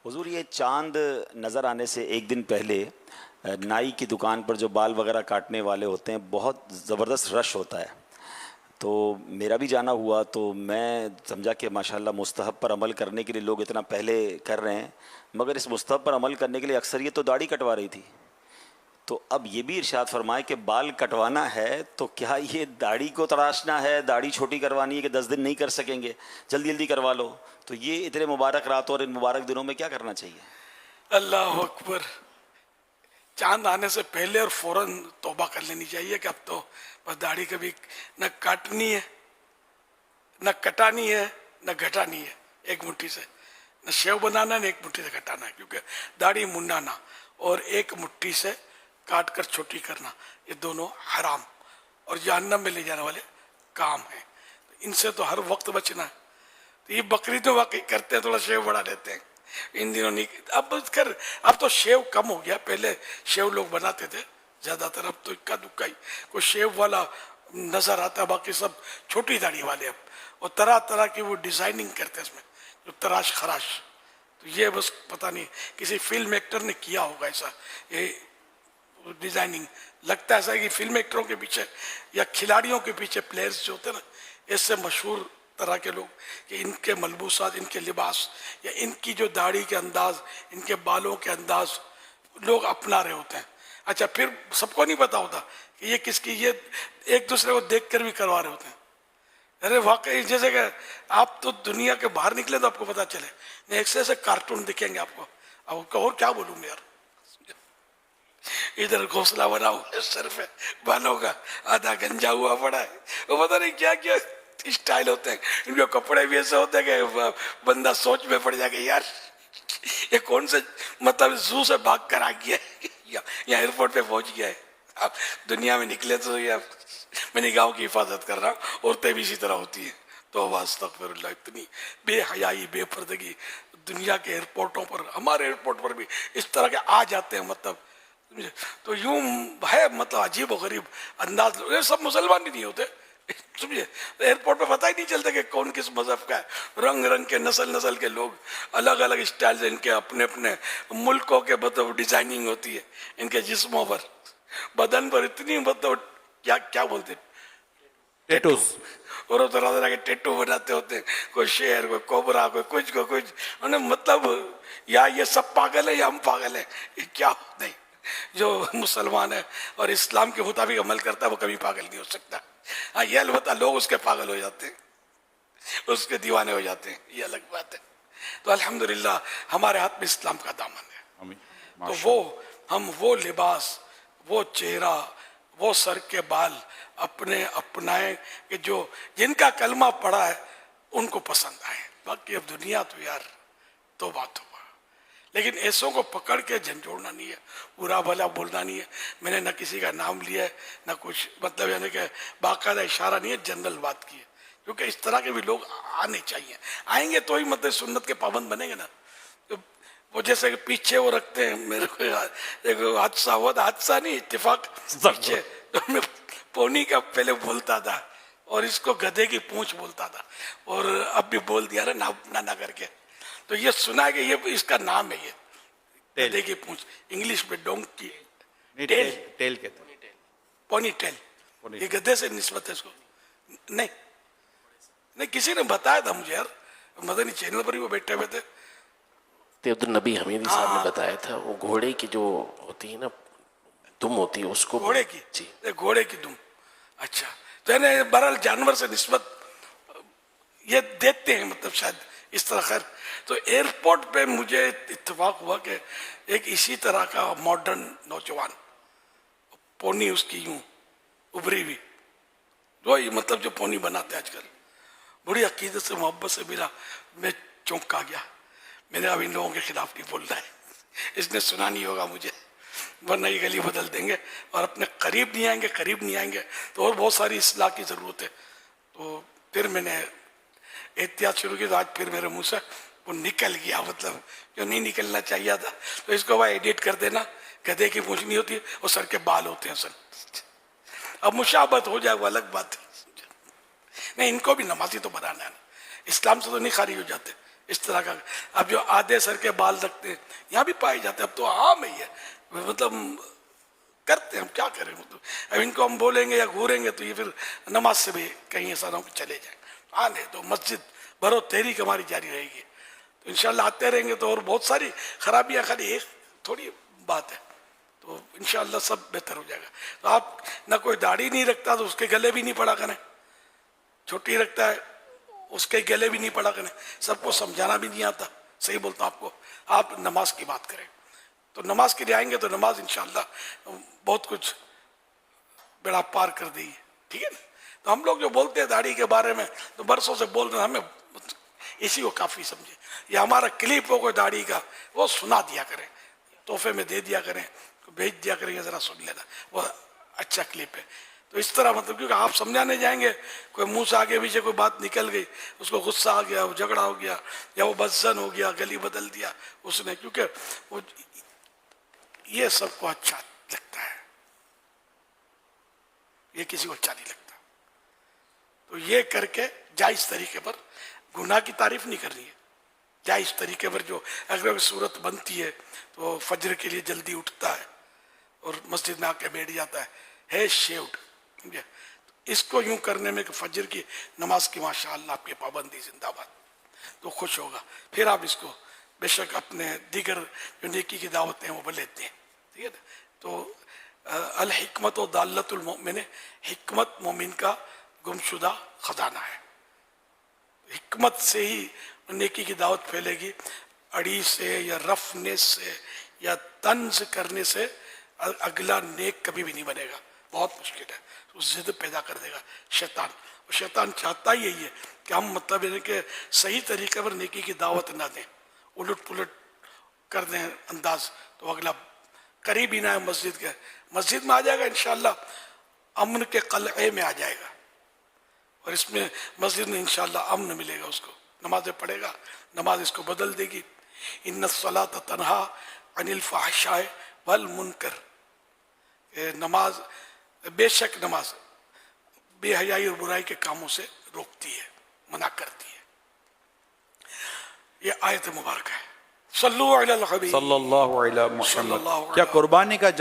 हुजूर, ये चांद नज़र आने से एक दिन पहले नाई की दुकान पर जो बाल वगैरह काटने वाले होते हैं, बहुत ज़बरदस्त रश होता है। तो मेरा भी जाना हुआ, तो मैं समझा कि माशाल्लाह मुस्तहब पर अमल करने के लिए लोग इतना पहले कर रहे हैं, मगर इस मुस्तहब पर अमल करने के लिए अक्सरियत तो दाढ़ी कटवा रही थी। तो अब ये भी इरशाद फरमाए कि बाल कटवाना है तो क्या ये दाढ़ी को तराशना है, दाढ़ी छोटी करवानी है कि 10 दिन नहीं कर सकेंगे, जल्दी जल्दी करवा लो। तो ये इतने मुबारक रातों और इन मुबारक दिनों में क्या करना चाहिए? अल्लाह अकबर। चांद आने से पहले और फौरन तौबा कर लेनी चाहिए कि अब तो बस दाढ़ी कभी न काटनी है, न कटानी है, न घटानी है। एक मुट्ठी से न शेव बनाना है, न एक मुट्ठी से घटाना है, क्योंकि दाढ़ी मुंडाना और एक मुट्ठी से काट कर छोटी करना, ये दोनों हराम और जहन्नम में ले जाने वाले काम है। इनसे तो हर वक्त बचना है। तो ये बकरी तो वाकई करते हैं, थोड़ा शेव बढ़ा देते हैं इन दिनों। नहीं, अब कर अब तो शेव कम हो गया। पहले शेव लोग बनाते थे ज्यादातर, अब तो इक्का दुक्का ही कोई शेव वाला नजर आता है, बाकी सब छोटी दाढ़ी वाले। अब और तरह तरह की वो डिजाइनिंग करते हैं इसमें, जो तराश खराश। तो ये बस पता नहीं किसी फिल्म एक्टर ने किया होगा ऐसा, ये डिजाइनिंग। लगता है ऐसा कि फिल्म एक्टरों के पीछे या खिलाड़ियों के पीछे प्लेयर्स जो होते हैं ना, इससे मशहूर तरह के लोग, कि इनके मलबूसात, इनके लिबास या इनकी जो दाढ़ी के अंदाज, इनके बालों के अंदाज लोग अपना रहे होते हैं। अच्छा, फिर सबको नहीं पता होता कि ये किसकी, ये एक दूसरे को देख कर भी करवा रहे होते हैं। अरे वाकई, जैसे कि आप तो दुनिया के बाहर निकले तो आपको पता चले, नहीं ऐसे कार्टून दिखेंगे आपको। अब और क्या बोलूँ यार, इधर घोंसला बना हुआ सर पे बालों का, आधा गंजा हुआ पड़ा है, वो पता नहीं क्या क्या स्टाइल होते हैं। इनके कपड़े भी ऐसे होते हैं कि बंदा सोच में पड़ जाएगा, यार ये कौन से मतलब जू से भाग कर आ गया है या एयरपोर्ट पे पहुंच गया है। अब दुनिया में निकले तो ये मैं निगाहों की हिफाजत कर रहा हूँ, औरतें भी इसी तरह होती है। तो अस्तगफिरुल्लाह, इतनी बेहयाई बेपर्दगी दुनिया के एयरपोर्टों पर, हमारे एयरपोर्ट पर भी इस तरह के आ जाते हैं। मतलब तो यूं है, मतलब अजीब और गरीब अंदाज। ये सब मुसलमान ही नहीं होते, समझे। एयरपोर्ट पे पता ही नहीं चलता कि कौन किस मजहब का है। रंग रंग के, नस्ल नस्ल के लोग, अलग अलग स्टाइल से, इनके अपने अपने मुल्कों के मतलब डिजाइनिंग होती है इनके जिस्मों पर, बदन पर। इतनी मतलब क्या क्या बोलते हैं, टेटूस। और तरह तरह के टेटू बनाते होते हैं, कोई शेर, कोई कोबरा, कोई कुछ उन्हें मतलब, या ये सब पागल है या हम पागल है, ये क्या नहीं। जो मुसलमान है और इस्लाम के मुताबिक अमल करता है वो कभी पागल नहीं हो सकता। हाँ, ये अलबत्ता लोग उसके पागल हो जाते हैं, उसके दीवाने हो जाते हैं, ये अलग बात है। तो अल्हम्दुलिल्लाह हमारे हाथ में इस्लाम का दामन है। तो हम वो लिबास, वो चेहरा, वो सर के बाल अपने अपनाए कि जो जिनका कलमा पड़ा है उनको पसंद आए। बाकी अब दुनिया तो यार तो बात हुआ, लेकिन ऐसों को पकड़ के झंझोड़ना नहीं है, बुरा भला बोलना नहीं है। मैंने न किसी का नाम लिया है, न कुछ मतलब यानी कि बाकायदा इशारा नहीं है, जनरल बात की है। क्योंकि इस तरह के भी लोग आने चाहिए, आएंगे तो ही मतलब सुन्नत के पाबंद बनेंगे ना। तो वो जैसे कि पीछे वो रखते हैं, मेरे को एक हादसा हुआ था, हादसा नहीं इत्तेफाक, पीछे तो मैं पोनी का पहले बोलता था और इसको गधे की पूंछ बोलता था, और अब भी बोल दिया ना ना करके। तो ये सुना है कि ये इसका नाम है, ये गधे की पूंछ, इंग्लिश में डोंकी टेल, टेल कहते हैं, पोनी टेल। ये गधे से निस्बत है इसको। नहीं नहीं, किसी ने बताया था मुझे यार, मदनी चैनल पर ही वो बैठे हुए थे। तेवदुल नबी हमीदी साहब ने बताया था, वो घोड़े की जो होती है ना दुम होती है, उसको घोड़े की जी, घोड़े की दुम। अच्छा, तो यानी बहरहाल जानवर से निस्बत ये देते हैं, मतलब शायद इस तरह। खैर, तो एयरपोर्ट पे मुझे इत्तेफाक हुआ कि एक इसी तरह का मॉडर्न नौजवान, पोनी उसकी यूं उभरी हुई, वही मतलब जो पोनी बनाते हैं आजकल, बड़ी अकीदत से मोहब्बत से मिला। मैं चौंका गया। मैंने अब इन लोगों के खिलाफ नहीं बोलना है, इसने सुना नहीं होगा मुझे, वरना ये गली बदल देंगे और अपने करीब नहीं आएंगे तो और बहुत सारी इस्लाह की ज़रूरत है। तो फिर मैंने एहतियात शुरू की, तो आज फिर मेरे मुंह से वो निकल गया, मतलब जो नहीं निकलना चाहिए था। तो इसको भाई एडिट कर देना, गधे की पूंछ नहीं होती और सर के बाल होते हैं सर। अब मुशाबत हो जाए वो अलग बात है। नहीं, इनको भी नमाजी तो बनाना है ना, इस्लाम से तो नहीं खारिज हो जाते, इस तरह का। अब जो आधे सर के बाल रखते हैं यहाँ भी पाए जाते हैं, अब तो आम ही है, मतलब करते हैं, हम क्या करें। मतलब अब इनको हम बोलेंगे या घूरेंगे तो ये फिर नमाज से भी कहीं ऐसा ना हो कि चले जाए। आने तो मस्जिद भरो तहरीक हमारी जारी रहेगी, तो इंशाल्लाह आते रहेंगे। तो और बहुत सारी खराबियाँ, खाली एक थोड़ी बात है, तो इंशाल्लाह सब बेहतर हो जाएगा। तो आप ना कोई दाढ़ी नहीं रखता तो उसके गले भी नहीं पड़ा करें, छोटी रखता है उसके गले भी नहीं पड़ा करें, सबको समझाना भी नहीं आता। सही बोलता हूं आपको। आप नमाज की बात करें तो नमाज के लिए आएंगे तो नमाज इंशाल्लाह बहुत कुछ बेड़ा पार कर देगी, ठीक है ना। तो हम लोग जो बोलते हैं दाढ़ी के बारे में तो बरसों से बोल रहे हैं, हमें इसी को काफ़ी समझे। ये हमारा क्लिप हो कोई दाढ़ी का, वो सुना दिया करें, तोहफे में दे दिया करें, भेज दिया करेंगे, ज़रा सुन लेना, वो अच्छा क्लिप है। तो इस तरह मतलब, क्योंकि आप समझाने जाएंगे, कोई मुंह से आगे पीछे कोई बात निकल गई, उसको गुस्सा आ गया, वो झगड़ा हो गया, या वो बदजन हो गया, गली बदल दिया उसने, क्योंकि वो ये सबको अच्छा लगता है, ये किसी को अच्छा नहीं लगता। तो ये करके जायज तरीके पर, गुनाह की तारीफ नहीं करनी है, जायज तरीके पर जो अगर सूरत बनती है तो फजर के लिए जल्दी उठता है और मस्जिद में आके बैठ जाता है शेव्ड, समझे। इसको यूं करने में कि फजर की नमाज की माशाअल्लाह आपकी पाबंदी जिंदाबाद, तो खुश होगा। फिर आप इसको बेशक अपने दीगर जो नेकी की दावतें हैं वो लेते हैं, ठीक है ना। तो अल हिकमत व दालतुल मोमिन, हिकमत मोमिन का गुमशुदा खजाना है। हिकमत से ही नेकी की दावत फैलेगी, अड़ी से या रफनेस से या तंज करने से अगला नेक कभी भी नहीं बनेगा, बहुत मुश्किल है। तो जिद पैदा कर देगा शैतान, और शैतान चाहता ही यही है कि हम मतलब इन्हें के सही तरीके पर नेकी की दावत ना दें, उलट पुलट कर दें अंदाज, तो अगला करीब ही ना है मस्जिद के। मस्जिद में आ जाएगा इंशाल्लाह, अमन के कलए में आ जाएगा, और इसमें मस्जिद में इंशाल्लाह अमन मिलेगा उसको। नमाज़ें पढ़ेगा, नमाज इसको बदल देगी। इन्ना सलात तन्हा अनिल फ़ाहिशाए वल मुनकर, नमाज बेशक नमाज बेहयाई और बुराई के कामों से रोकती है, मना करती है। ये आयत मुबारक है। सल्लल्लाहु अलैहि सल्लल्लाहु अलैहि वसल्लम। वसल्लम। क्या कुर्बानी का